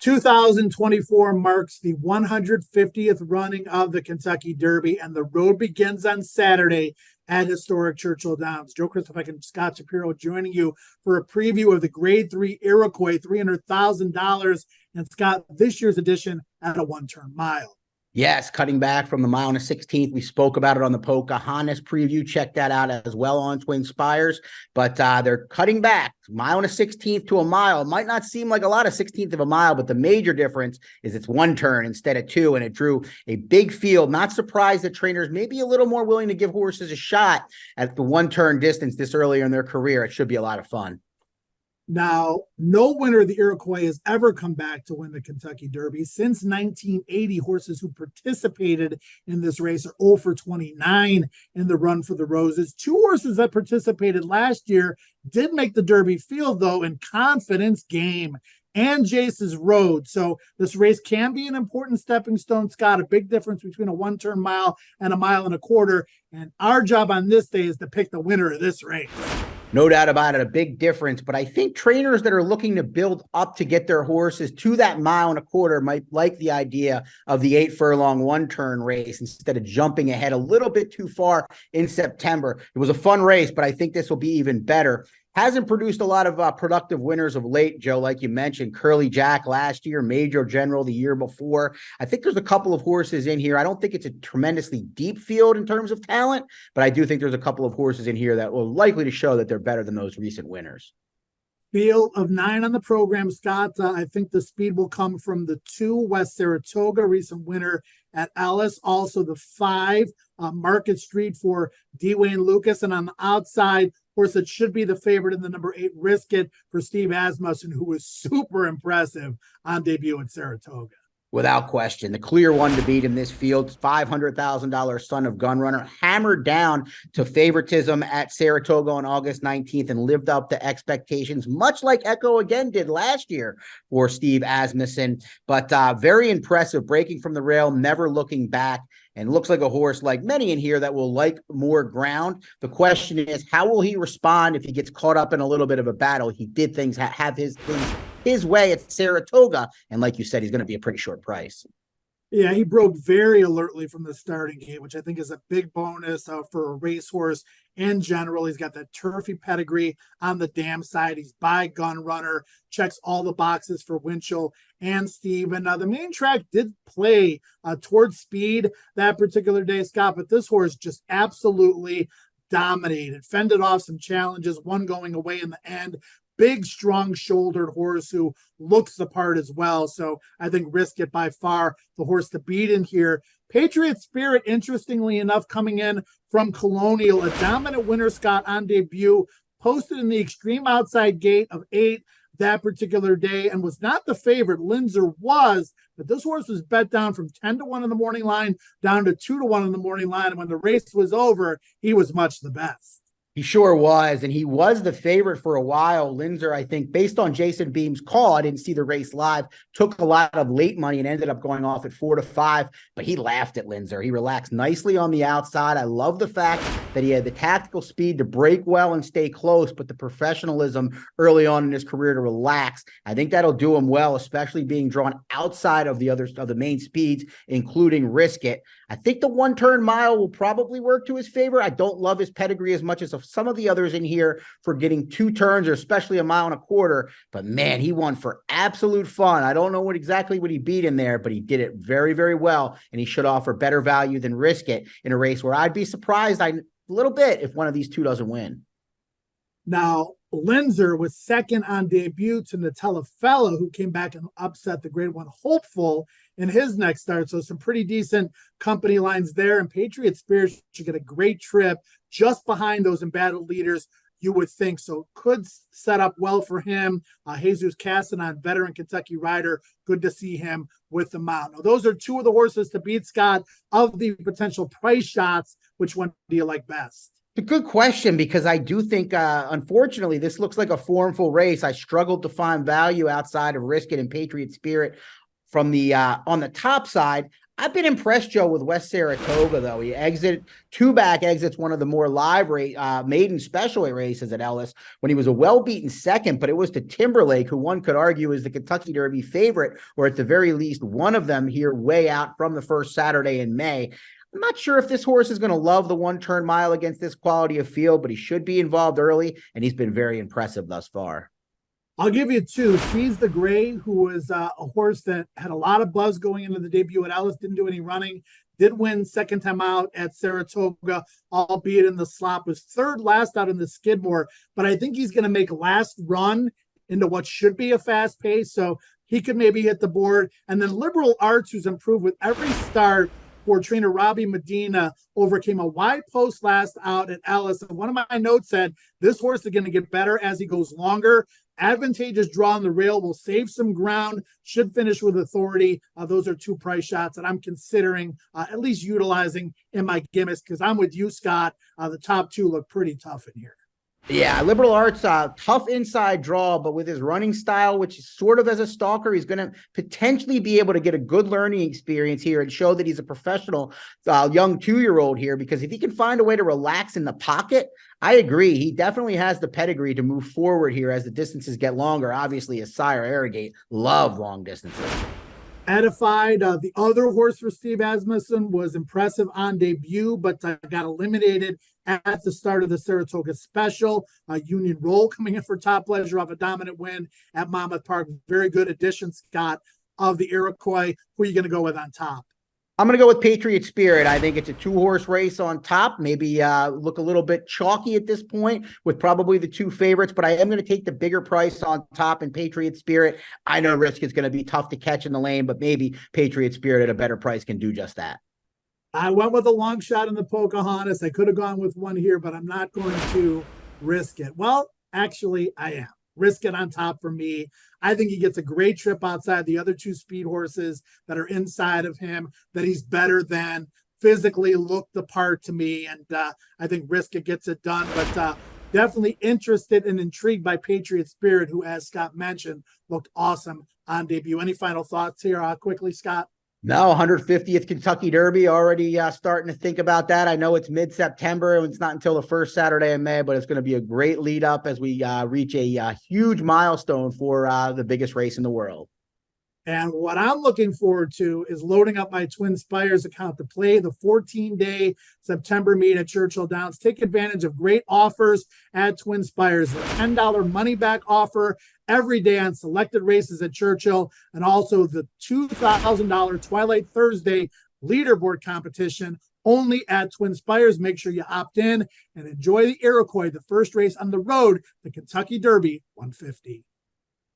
2024 marks the 150th running of the Kentucky Derby, and the road begins on Saturday at historic Churchill Downs. Joe, Kristufek, and Scott Shapiro joining you for a preview of the Grade 3 Iroquois, $300,000. And Scott, this year's edition at a one-turn mile. Yes, cutting back from the mile and a 16th. We spoke about it on the Pocahontas preview. Check that out as well on TwinSpires. But they're cutting back mile and a 16th to a mile. It might not seem like a lot of 16th of a mile, but the major difference is it's one turn instead of two, and it drew a big field. Not surprised that trainers may be a little more willing to give horses a shot at the one-turn distance this earlier in their career. It should be a lot of fun. Now, no winner of the Iroquois has ever come back to win the Kentucky Derby. Since 1980, horses who participated in this race are 0 for 29 in the Run for the Roses. Two horses that participated last year did make the Derby field, though, in Confidence Game and Jace's Road. So this race can be an important stepping stone, Scott, a big difference between a one-turn mile and a mile and a quarter. And our job on this day is to pick the winner of this race. No doubt about it, a big difference. But I think trainers that are looking to build up to get their horses to that mile and a quarter might like the idea of the 8 furlong one-turn race instead of jumping ahead a little bit too far in September. It was a fun race, but I think this will be even better. Hasn't produced a lot of productive winners of late, Joe, like you mentioned. Curly Jack last year, Major General the year before. I think there's a couple of horses in here. I don't think it's a tremendously deep field in terms of talent, but I do think there's a couple of horses in here that will likely to show that they're better than those recent winners. Field of 9 on the program, Scott. I think the speed will come from the 2, West Saratoga, recent winner at Ellis. Also the 5, Market Street for Dwayne Lucas. And on the outside, horse that should be the favorite in the number 8, Risk It for Steve Asmussen, who was super impressive on debut at Saratoga. Without question, the clear one to beat in this field, $500,000 Son of Gunrunner, hammered down to favoritism at Saratoga on August 19th and lived up to expectations, much like Echo again did last year for Steve Asmussen. But very impressive, breaking from the rail, never looking back, and looks like a horse like many in here that will like more ground. The question is, how will he respond if he gets caught up in a little bit of a battle? He did things, have his things his way at Saratoga, and like you said, he's going to be a pretty short price. Yeah, he broke very alertly from the starting gate, which I think is a big bonus for a racehorse in general. He's got that turfy pedigree on the dam side. He's by Gun Runner, checks all the boxes for Winchell and Steve. And the main track did play towards speed that particular day, Scott, but this horse just absolutely dominated, fended off some challenges, one going away in the end. Big, strong shouldered horse who looks the part as well. So I think Risk It by far the horse to beat in here. Patriot Spirit, interestingly enough, coming in from Colonial, a dominant winner, Scott, on debut, posted in the extreme outside gate of 8 that particular day and was not the favorite. Linzer was, but this horse was bet down from 10 to 1 in the morning line down to 2 to 1 in the morning line. And when the race was over, he was much the best. He sure was, and he was the favorite for a while. Linzer, I think, based on Jason Beam's call, I didn't see the race live, took a lot of late money and ended up going off at 4 to 5, but he laughed at Linzer. He relaxed nicely on the outside. I love the fact that he had the tactical speed to break well and stay close, but the professionalism early on in his career to relax. I think that'll do him well, especially being drawn outside of the main speeds, including Risk It. I think the one-turn mile will probably work to his favor. I don't love his pedigree as much as some of the others in here for getting 2 turns or especially a mile and a quarter. But, man, he won for absolute fun. I don't know exactly what he beat in there, but he did it very, very well, and he should offer better value than Risk It in a race where I'd be surprised a little bit if one of these 2 doesn't win. Now, Linzer was second on debut to Nutella Fella, who came back and upset the Grade 1 Hopeful in his next start. So some pretty decent company lines there. And Patriot Spirit should get a great trip just behind those embattled leaders, you would think. So could set up well for him. Jesus Castanon, veteran Kentucky rider. Good to see him with the mount. Now, those are 2 of the horses to beat, Scott, of the potential price shots. Which one do you like best? It's a good question, because I do think, unfortunately, this looks like a formful race. I struggled to find value outside of Risk It and Patriot Spirit from the on the top side. I've been impressed, Joe, with West Saratoga, though. He two-back exits one of the more live maiden special weight races at Ellis when he was a well-beaten second, but it was to Timberlake, who one could argue is the Kentucky Derby favorite, or at the very least, one of them here way out from the first Saturday in May. I'm not sure if this horse is going to love the one-turn mile against this quality of field, but he should be involved early, and he's been very impressive thus far. I'll give you two. Seize the Gray, who was a horse that had a lot of buzz going into the debut at Ellis, didn't do any running, did win second time out at Saratoga, albeit in the slop, was third last out in the Skidmore, but I think he's going to make last run into what should be a fast pace, so he could maybe hit the board. And then Liberal Arts, who's improved with every start for trainer Robbie Medina, overcame a wide post last out at Ellis. And one of my notes said, this horse is going to get better as he goes longer. Advantageous draw on the rail, will save some ground, should finish with authority. Those are two price shots that I'm considering at least utilizing in my gimmicks, because I'm with you, Scott. The top two look pretty tough in here. Yeah, Liberal Arts, tough inside draw, but with his running style, which is sort of as a stalker, he's going to potentially be able to get a good learning experience here and show that he's a professional young 2-year-old here, because if he can find a way to relax in the pocket, I agree. He definitely has the pedigree to move forward here as the distances get longer. Obviously, his sire, Arrogate, loved long distances. Edified, the other horse for Steve Asmussen, was impressive on debut, but got eliminated at the start of the Saratoga Special. Union Roll coming in for Top Pleasure off a dominant win at Monmouth Park. Very good addition, Scott, of the Iroquois. Who are you going to go with on top? I'm going to go with Patriot Spirit. I think it's a 2-horse race on top. Maybe look a little bit chalky at this point with probably the 2 favorites, but I am going to take the bigger price on top in Patriot Spirit. I know Risk is going to be tough to catch in the lane, but maybe Patriot Spirit at a better price can do just that. I went with a long shot in the Pocahontas. I could have gone with one here, but I'm not going to risk it. Well, actually, I am. Risk it on top for me. I think he gets a great trip outside the other 2 speed horses that are inside of him, that he's better than, physically look the part to me. And I think Risk It gets it done, but definitely interested and intrigued by Patriot Spirit, who, as Scott mentioned, looked awesome on debut. Any final thoughts here quickly, Scott? No, 150th Kentucky Derby, already starting to think about that. I know it's mid-September and it's not until the first Saturday in May, but it's going to be a great lead up as we reach a huge milestone for the biggest race in the world. And what I'm looking forward to is loading up my TwinSpires account to play the 14-day September meet at Churchill Downs. Take advantage of great offers at TwinSpires. The $10 money-back offer every day on selected races at Churchill, and also the $2,000 Twilight Thursday leaderboard competition only at TwinSpires. Make sure you opt in and enjoy the Iroquois, the first race on the road, the Kentucky Derby 150.